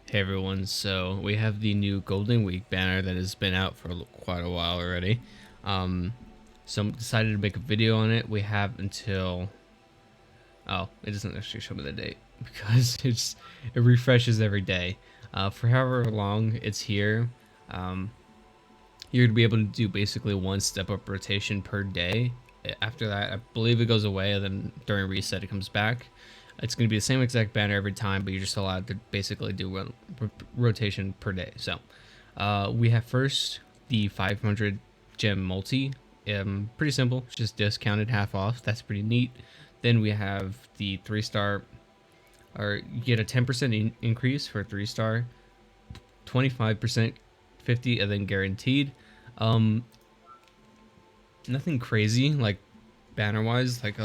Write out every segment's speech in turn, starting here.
Hey everyone, so we have the new Golden Week banner that has been out for quite a while already. Um, so I'm decided to make a video on it. We have until, oh, it doesn't actually show me the date because it refreshes every day. For however long it's here, um, you're gonna be able to do basically one step up rotation per day. After that, I believe it goes away, and then during reset it comes back. It's going to be the same exact banner every time, but you're just allowed to basically do one rotation per day. So we have first the 500 gem multi. Pretty simple, just discounted half off. That's pretty neat. Then we have the 3-star, or you get a 10% increase for a 3-star, 25%, 50, and then guaranteed. Um, Nothing crazy like banner wise, like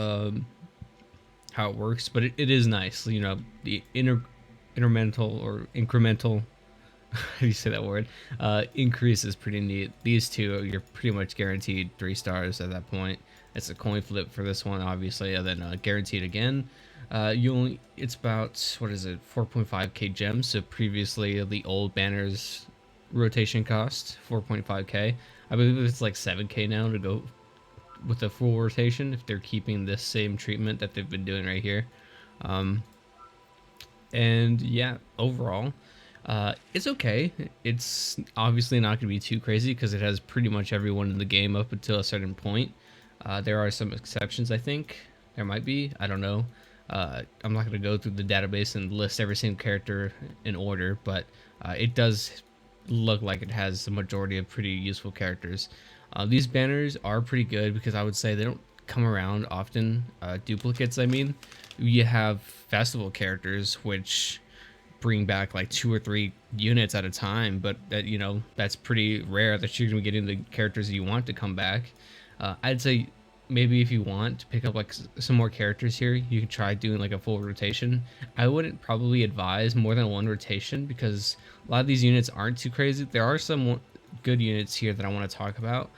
how it works, but it is nice. You know, the incremental or incremental. How do you say that word? Increase is pretty neat. These two, you're pretty much guaranteed 3 stars at that point. It's a coin flip for this one, obviously, and then guaranteed again. You only it's about what is it, 4.5k gems. So previously the old banners rotation cost 4.5k. I believe it's like 7k now to go with the full rotation if they're keeping this same treatment that they've been doing right here. Um, and yeah, overall, it's okay. It's obviously not going to be too crazy because it has pretty much everyone in the game up until a certain point. There are some exceptions, I think. There might be. I don't know. I'm not going to go through the database and list every single character in order, but it does look like it has the majority of pretty useful characters. These banners are pretty good because I would say they don't come around often. Duplicates, I mean. You have festival characters which bring back like 2 or 3 units at a time, but that's pretty rare that you're gonna be getting the characters you want to come back. I'd say maybe if you want to pick up like some more characters here, you can try doing like a full rotation. I wouldn't probably advise more than one rotation because a lot of these units aren't too crazy. There are some good units here that I want to talk about.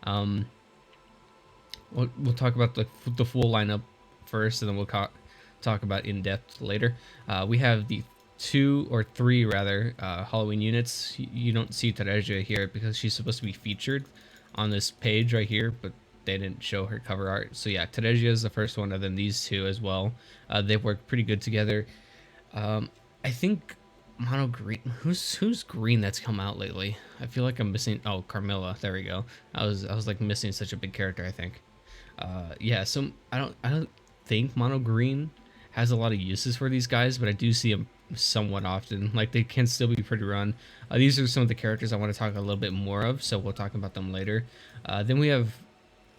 Um, we'll talk about the full lineup first, and then we'll talk about in depth later. We have the 2 or 3 rather Halloween units. You don't see Teresia here because she's supposed to be featured on this page right here, but they didn't show her cover art. So yeah, Teresia is the first one, and then these two as well. They work pretty good together. I think mono green. Who's green that's come out lately? I feel like I'm missing. Oh, Carmilla. There we go. I was like missing such a big character, I think. Yeah. So I don't think mono green has a lot of uses for these guys, but I do see them somewhat often. Like they can still be pretty run. These are some of the characters I want to talk a little bit more of, so we'll talk about them later. Then we have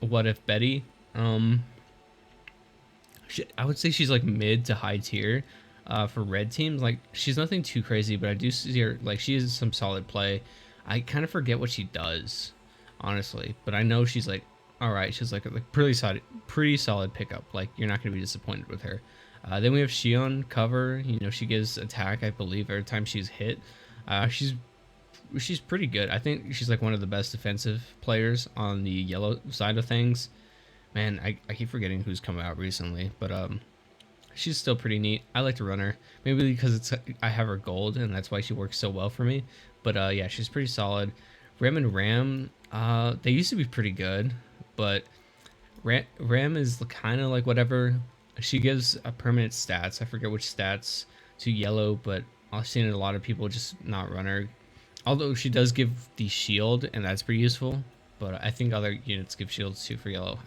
What If Betty. I would say she's like mid to high tier for red teams. Like she's nothing too crazy, but I do see her like she is some solid play. I kind of forget what she does, honestly, but I know she's like all right. She's like pretty solid pickup. Like you're not gonna be disappointed with her. Then we have Shion cover. You know she gives attack, I believe, every time she's hit. She's pretty good. I think she's like one of the best defensive players on the yellow side of things. Man, I keep forgetting who's come out recently, but she's still pretty neat. I like to run her, maybe because I have her gold and that's why she works so well for me. But yeah, she's pretty solid. Ram and Ram, they used to be pretty good, but Ram is kind of like whatever. She gives a permanent stats. I forget which stats to yellow, but I've seen a lot of people just not run her. Although she does give the shield, and that's pretty useful. But I think other units give shields too for yellow.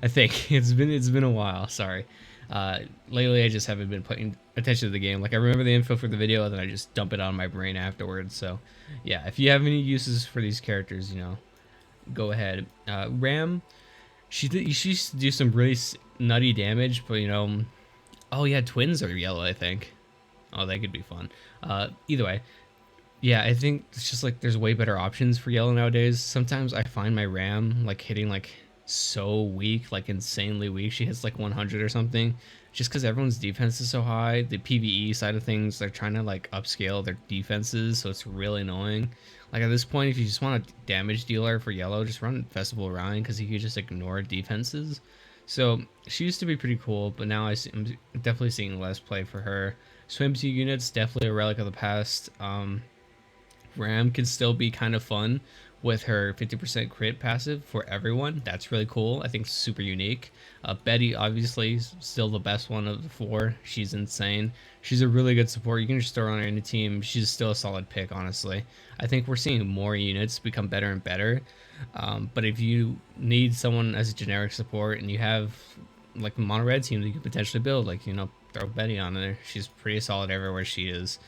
I think it's been a while. Sorry. Lately I just haven't been paying attention to the game. Like I remember the info for the video, then I just dump it on my brain afterwards. So yeah, if you have any uses for these characters, go ahead. Ram, she used to do some really nutty damage, but oh yeah, twins are yellow. I think. Oh, they could be fun. Either way. Yeah, I think it's just like there's way better options for yellow nowadays. Sometimes I find my Ram like hitting like so weak, like insanely weak. She hits like 100 or something, just because everyone's defense is so high. The PVE side of things, they're trying to like upscale their defenses, so it's really annoying. Like at this point, if you just want a damage dealer for yellow, just run Festival Ryan because you can just ignore defenses. So she used to be pretty cool, but now I'm definitely seeing less play for her. Swimsuit units, definitely a relic of the past. Ram can still be kind of fun with her 50% crit passive for everyone. That's really cool. I think super unique. Betty, obviously, still the best one of the four. She's insane. She's a really good support. You can just throw her on any team. She's still a solid pick, honestly. I think we're seeing more units become better and better. But if you need someone as a generic support and you have like a mono red team that you could potentially build, like, throw Betty on there. She's pretty solid everywhere she is.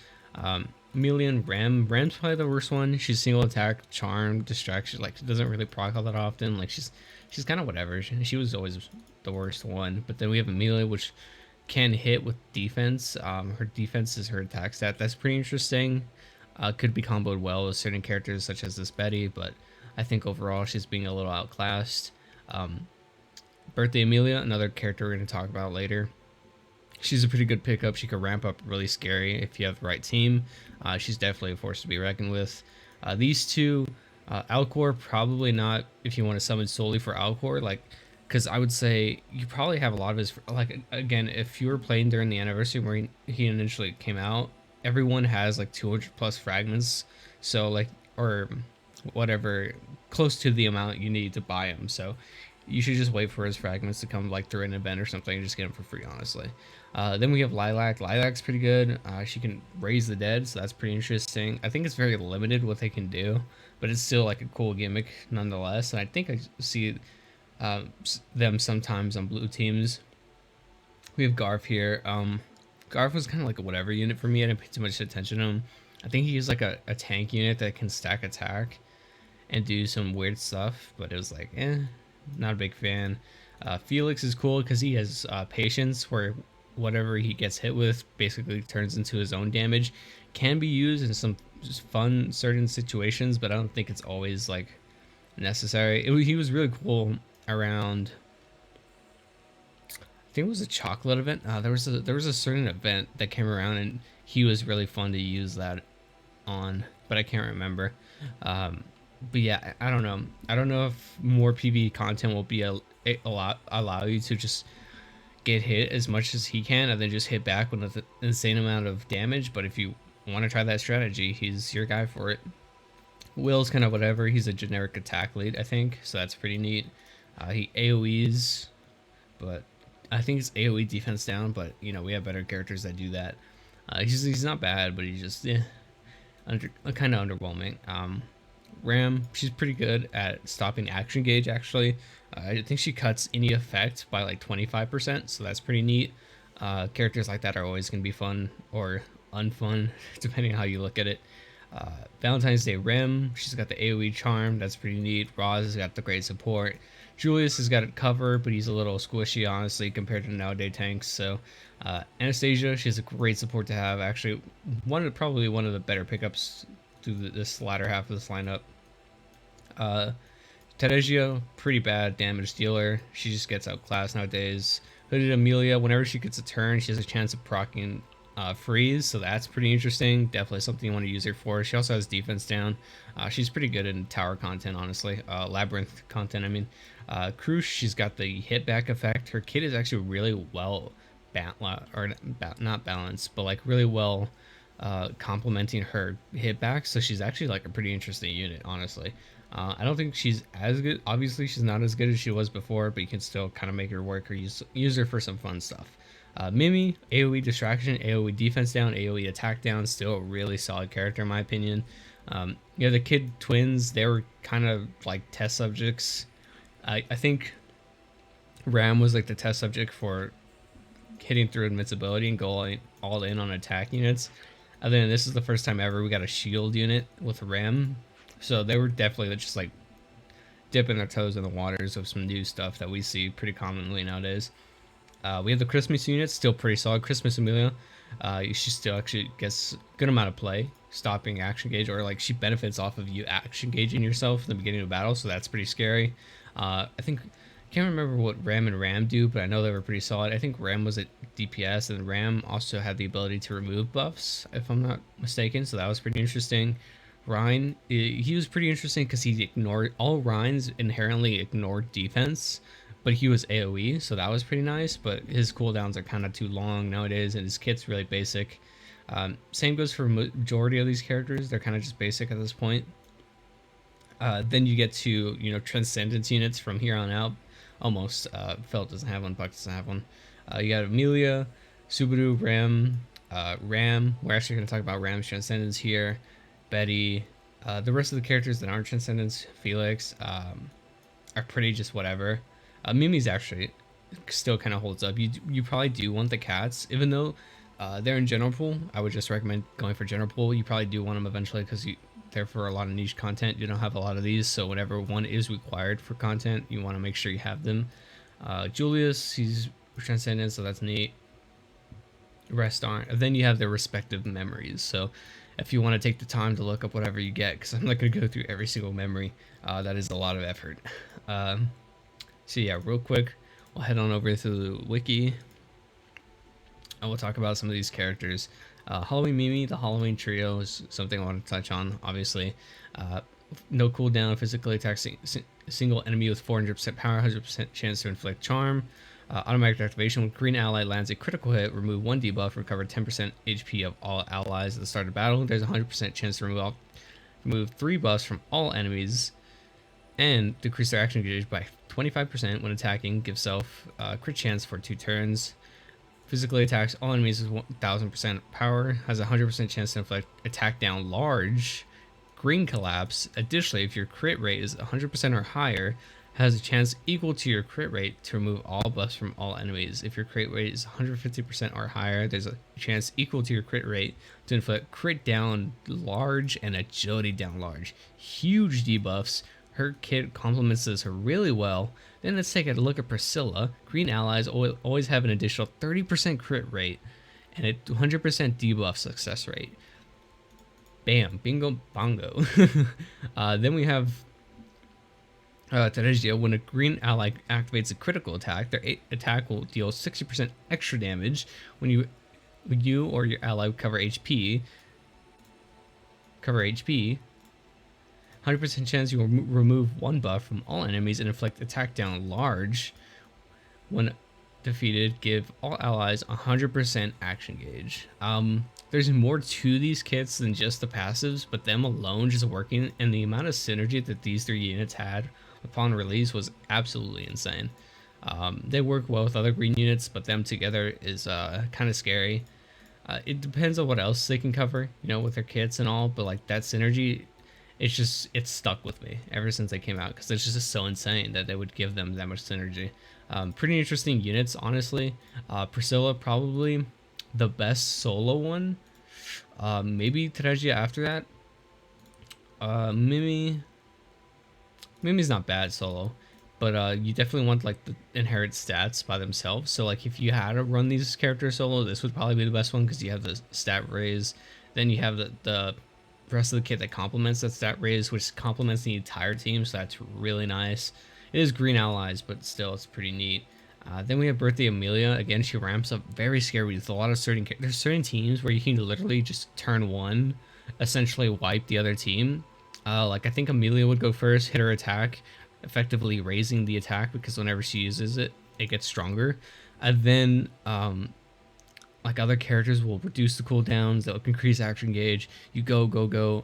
Amelia and Ram's probably the worst one. She's single attack, charm, distraction. Like, she doesn't really proc all that often. Like, she's kind of whatever. She was always the worst one. But then we have Amelia, which can hit with defense. Her defense is her attack stat. That's pretty interesting. Could be comboed well with certain characters such as this Betty, but I think overall she's being a little outclassed. Birthday Amelia, another character we're going to talk about later. She's a pretty good pickup. She could ramp up really scary if you have the right team. She's definitely a force to be reckoned with. These two, Alcor, probably not if you want to summon solely for Alcor. Like, because I would say you probably have a lot of his, like, again, if you were playing during the anniversary where he initially came out, everyone has like 200 plus fragments. So, like, or whatever, close to the amount you need to buy him. So you should just wait for his fragments to come like through an event or something and just get them for free, honestly. Then we have Lilac. Lilac's pretty good. She can raise the dead, so that's pretty interesting. I think it's very limited what they can do, but it's still like a cool gimmick nonetheless. And I think I see them sometimes on blue teams. We have Garf here. Garf was kind of like a whatever unit for me. I didn't pay too much attention to him. I think he's like a tank unit that can stack attack and do some weird stuff, but it was like, not a big fan. Felix is cool because he has patience, where whatever he gets hit with basically turns into his own damage. Can be used in some just fun certain situations, but I don't think it's always like necessary. He was really cool around, I think it was a chocolate event. There was a certain event that came around and he was really fun to use that on, but I can't remember. But yeah, I don't know. I don't know if more PvE content will be allow you to just get hit as much as he can and then just hit back with an insane amount of damage. But if you want to try that strategy, he's your guy for it. Will's kind of whatever. He's a generic attack lead, I think, so that's pretty neat. He AoEs, but I think it's AoE defense down. But we have better characters that do that. He's not bad, but he's just kind of underwhelming. Ram, she's pretty good at stopping action gauge, actually. I think she cuts any effect by like 25%, so that's pretty neat. Characters like that are always going to be fun or unfun, depending on how you look at it. Valentine's Day Rem, she's got the AoE charm, that's pretty neat. Roz has got the great support. Julius has got it covered, but he's a little squishy, honestly, compared to nowadays tanks. So Anastasia, she's a great support to have. Actually, probably one of the better pickups through this latter half of this lineup. Teresia, pretty bad damage dealer. She just gets outclassed nowadays. Hooded Amelia, whenever she gets a turn, she has a chance of proccing freeze, so that's pretty interesting. Definitely something you want to use her for. She also has defense down. She's pretty good in tower content, honestly. Labyrinth content, I mean. Krush, she's got the hit back effect. Her kit is actually really well not balanced, but like really well complementing her hit back. So she's actually like a pretty interesting unit, honestly. I don't think she's as good. Obviously, she's not as good as she was before, but you can still kind of make her work or use her for some fun stuff. Mimi, AoE distraction, AoE defense down, AoE attack down. Still a really solid character in my opinion. The kid twins, they were kind of like test subjects. I think Ram was like the test subject for hitting through invincibility and going all in on attack units. Other than this is the first time ever we got a shield unit with Ram. So they were definitely just like dipping their toes in the waters of some new stuff that we see pretty commonly nowadays. We have the Christmas unit, still pretty solid. Christmas Amelia, she still actually gets a good amount of play, stopping action gauge, or like she benefits off of you action gauging yourself in the beginning of battle, so that's pretty scary. I can't remember what Ram and Ram do, but I know they were pretty solid. I think Ram was at DPS, and Ram also had the ability to remove buffs, if I'm not mistaken, so that was pretty interesting. Rhine, he was pretty interesting because he ignored, all Rhines inherently ignored defense, but he was AoE, so that was pretty nice, but his cooldowns are kind of too long nowadays, and his kit's really basic. Same goes for majority of these characters. They're kind of just basic at this point. Then you get to, transcendence units from here on out. Almost. Felt doesn't have one, Buck doesn't have one. You got Amelia, Subaru, Ram. We're actually going to talk about Ram's transcendence here. Betty. The rest of the characters that aren't transcendence, Felix, are pretty just whatever. Mimi's actually still kind of holds up. You probably do want the cats, even though they're in general pool. I would just recommend going for general pool. You probably do want them eventually because they're for a lot of niche content. You don't have a lot of these, so whenever one is required for content, you want to make sure you have them. Julius, he's transcendent, so that's neat. Rest aren't. And then you have their respective memories. So if you want to take the time to look up whatever you get, because I'm not going to go through every single memory, that is a lot of effort. So yeah, real quick, we'll head on over to the wiki. And we'll talk about some of these characters. Halloween Mimi, the Halloween trio, is something I want to touch on, obviously. No cooldown, physically attack single enemy with 400% power, 100% chance to inflict charm. Automatic activation, when green ally lands a critical hit, remove 1 debuff, recover 10% HP of all allies at the start of battle. There's a 100% chance to remove 3 buffs from all enemies, and decrease their action gauge by 25% when attacking. Give self crit chance for 2 turns. Physically attacks all enemies with 1000% power. Has a 100% chance to inflict attack down large. Green collapse. Additionally, if your crit rate is 100% or higher, has a chance equal to your crit rate to remove all buffs from all enemies. If your crit rate is 150% or higher, there's a chance equal to your crit rate to inflict crit down large and agility down large. Huge debuffs. Her kit complements this really well. Then let's take a look at Priscilla. Green allies always have an additional 30% crit rate and a 100% debuff success rate. Bam, bingo, bongo. Then we have Teresia. When a green ally activates a critical attack, their attack will deal 60% extra damage when you or your ally cover HP. 100% chance you will remove 1 buff from all enemies and inflict attack down large. When defeated, give all allies 100% action gauge. There's more to these kits than just the passives, but them alone just working, and the amount of synergy that these 3 units had upon release was absolutely insane. They work well with other green units, but them together is kind of scary. It depends on what else they can cover, with their kits and all, but like that synergy, it's stuck with me ever since they came out, because it's just so insane that they would give them that much synergy. Pretty interesting units, honestly. Priscilla, probably the best solo one. Maybe Teresia after that. Mimi's not bad solo, but you definitely want like the inherent stats by themselves. So like if you had to run these characters solo, this would probably be the best one, because you have the stat raise, then you have the rest of the kit that complements that stat raise, which complements the entire team, so that's really nice. It is green allies, but still, it's pretty neat. Then we have Birthday Amelia. Again, she ramps up very scary with a lot of there's certain teams where you can literally just turn 1, essentially wipe the other team. Like I think Amelia would go first, hit her attack, effectively raising the attack, because whenever she uses it, it gets stronger. And then like other characters will reduce the cooldowns, they'll increase action gauge. You go,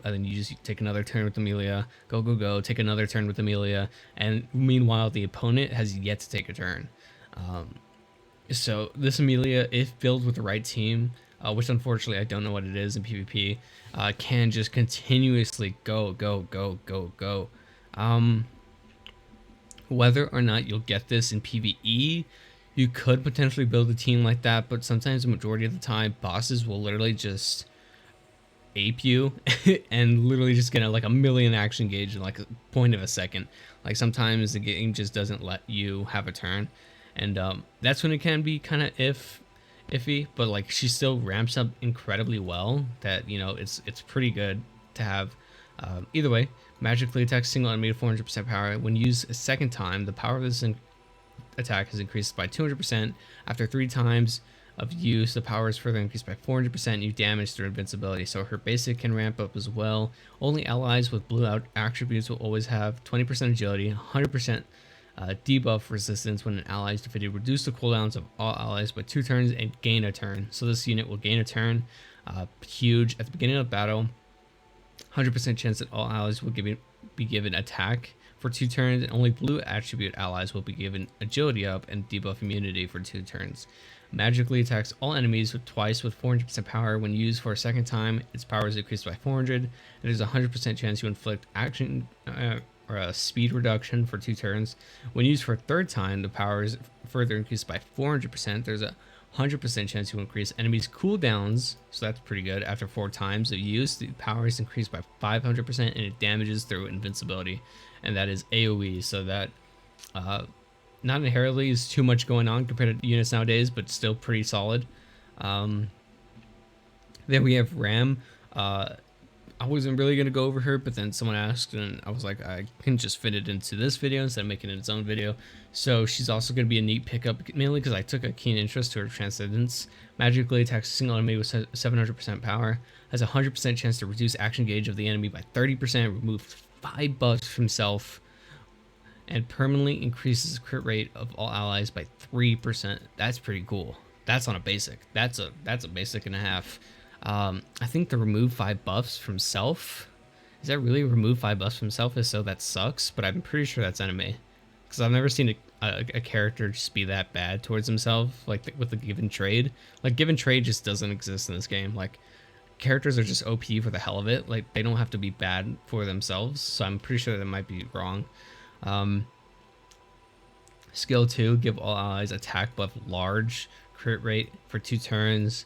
and then you just take another turn with Amelia. Go, take another turn with Amelia. And meanwhile, the opponent has yet to take a turn. So this Amelia, if built with the right team, which unfortunately I don't know what it is in PvP, can just continuously go. Whether or not you'll get this in PvE, you could potentially build a team like that, but sometimes the majority of the time, bosses will literally just ape you and literally just get like a million action gauge in like a point of a second. Like sometimes the game just doesn't let you have a turn, and that's when it can be kind of iffy. But like she still ramps up incredibly well. That it's pretty good to have. Either way, magically attacks single enemy to 400% power. When used a second time, the power of this attack is increased by 200%. After 3 times of use, the power is further increased by 400%. You damage through invincibility, so her basic can ramp up as well. Only allies with blue out attributes will always have 20% agility, 100% debuff resistance when an ally is defeated. Reduce the cooldowns of all allies by 2 turns and gain a turn. So this unit will gain a turn. Huge. At the beginning of battle, 100% chance that all allies will be given attack for 2 turns, and only blue attribute allies will be given agility up and debuff immunity for 2 turns. Magically attacks all enemies twice with 400% power. When used for a second time, its power is increased by 400, and there's a 100% chance you inflict action or a speed reduction for 2 turns. When used for a third time, the power is further increased by 400%. There's a 100% chance to increase enemies' cooldowns, so that's pretty good. After 4 times of use, the power is increased by 500%, and it damages through invincibility, and that is AoE. So that not inherently is too much going on compared to units nowadays, but still pretty solid. Then we have Ram. I wasn't really going to go over her, but then someone asked, and I was like, I can just fit it into this video instead of making it its own video. So she's also going to be a neat pickup, mainly because I took a keen interest to her Transcendence. Magically attacks a single enemy with 700% power. Has a 100% chance to reduce action gauge of the enemy by 30%, remove 5 buffs from self, and permanently increases the crit rate of all allies by 3%. That's pretty cool. That's on a basic. That's a basic and a half. I think the remove 5 buffs from self, is that really remove 5 buffs from self? If so, that sucks, but I'm pretty sure that's enemy, because I've never seen a character just be that bad towards himself, like with the given trade. Like, given trade just doesn't exist in this game. Like, characters are just OP for the hell of it. Like, they don't have to be bad for themselves, so I'm pretty sure that might be wrong. Skill 2, give all allies attack buff large, crit rate for 2 turns.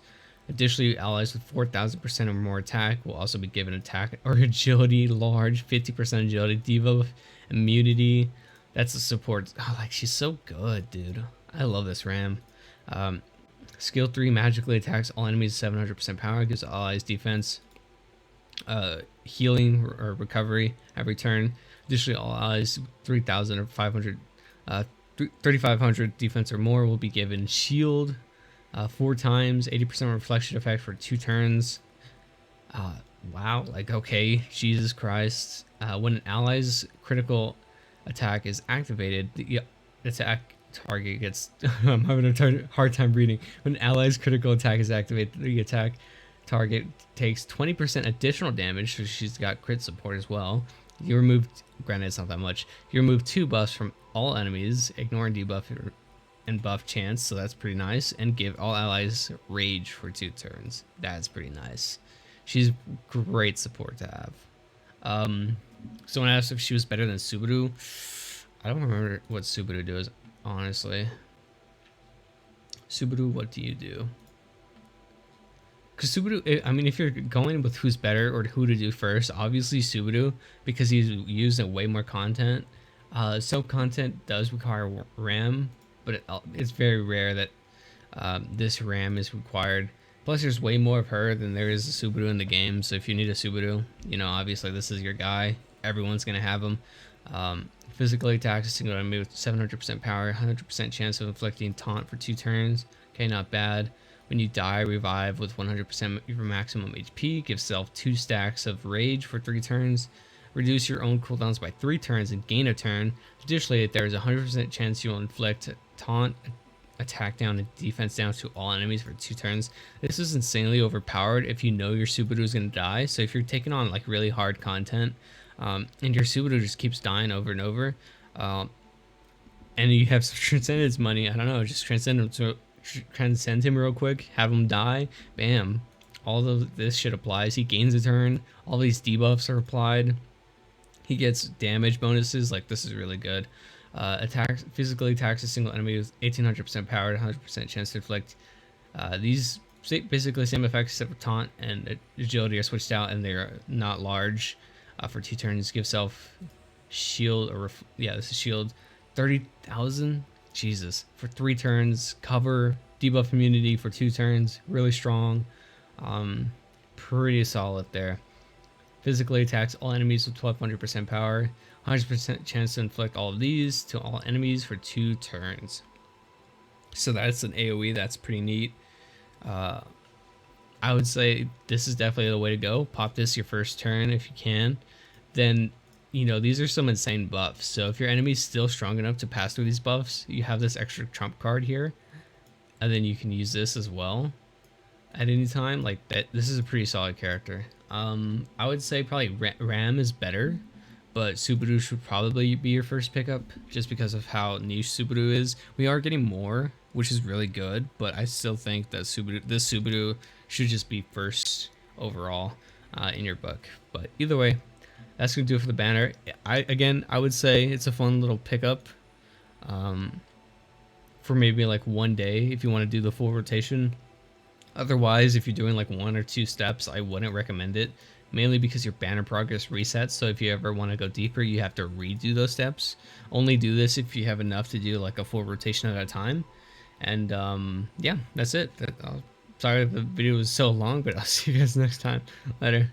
Additionally, allies with 4,000% or more attack will also be given attack or agility large, 50% agility, debuff, immunity. That's a support. Oh, like, she's so good, dude. I love this Ram. Skill 3, magically attacks all enemies with 700% power, gives allies defense, healing or recovery every turn. Additionally, all allies 3,000 or 500, 3,500 defense or more will be given shield 4 times, 80% reflection effect for 2 turns. Wow, like, okay, Jesus Christ. When an ally's critical attack is activated, the attack target gets I'm having a hard time reading. When an ally's critical attack is activated, the attack target takes 20% additional damage, so she's got crit support as well. You remove, granted it's not that much, you remove 2 buffs from all enemies, ignore and debuff and buff chance, so that's pretty nice, and give all allies rage for 2 turns. That's pretty nice. She's great support to have. Someone asked if she was better than Subaru. I don't remember what Subaru does, honestly. Subaru, what do you do? Because Subaru, I mean, if you're going with who's better or who to do first, obviously Subaru, because he's used in way more content. Some content does require RAM, but it's very rare that this RAM is required. Plus, there's way more of her than there is a Subaru in the game, so if you need a Subaru, you know, obviously this is your guy. Everyone's going to have him. Physically attacks a single enemy with 700% power, 100% chance of inflicting taunt for 2 turns. Okay, not bad. When you die, revive with 100% of your maximum HP. Give self 2 stacks of rage for 3 turns. Reduce your own cooldowns by 3 turns and gain a turn. Additionally, there is a 100% chance you will inflict taunt, attack down, and defense down to all enemies for 2 turns. This is insanely overpowered if you know your Subaru is going to die. So if you're taking on like really hard content, and your Subaru just keeps dying over and over, and you have some Transcendence money, I don't know, just transcend him real quick, have him die, bam, all of this shit applies. He gains a turn, all these debuffs are applied, he gets damage bonuses. Like, this is really good. Physically attacks a single enemy with 1800% power, 100% chance to inflict. These basically same effects except for taunt and agility are switched out, and they're not large. For 2 turns, give self shield or this is shield 30,000. Jesus, for 3 turns, cover, debuff immunity for 2 turns, really strong. Pretty solid there. Physically attacks all enemies with 1200% power, 100% chance to inflict all of these to all enemies for 2 turns. So that's an AoE. That's pretty neat. I would say this is definitely the way to go. Pop this your first turn if you can. Then, you know, these are some insane buffs. So if your enemy's still strong enough to pass through these buffs, you have this extra trump card here. And then you can use this as well. at any time. Like that, this is a pretty solid character. I would say probably Ram is better, but Subaru should probably be your first pickup just because of how niche Subaru is. We are getting more, which is really good, but I still think that this Subaru should just be first overall in your book. But either way, that's gonna do it for the banner. I would say it's a fun little pickup for maybe like one day if you want to do the full rotation. Otherwise, if you're doing like 1 or 2 steps, I wouldn't recommend it, mainly because your banner progress resets. So if you ever want to go deeper, you have to redo those steps. Only do this if you have enough to do like a full rotation at a time. And yeah, that's it. Sorry the video was so long, but I'll see you guys next time. Later.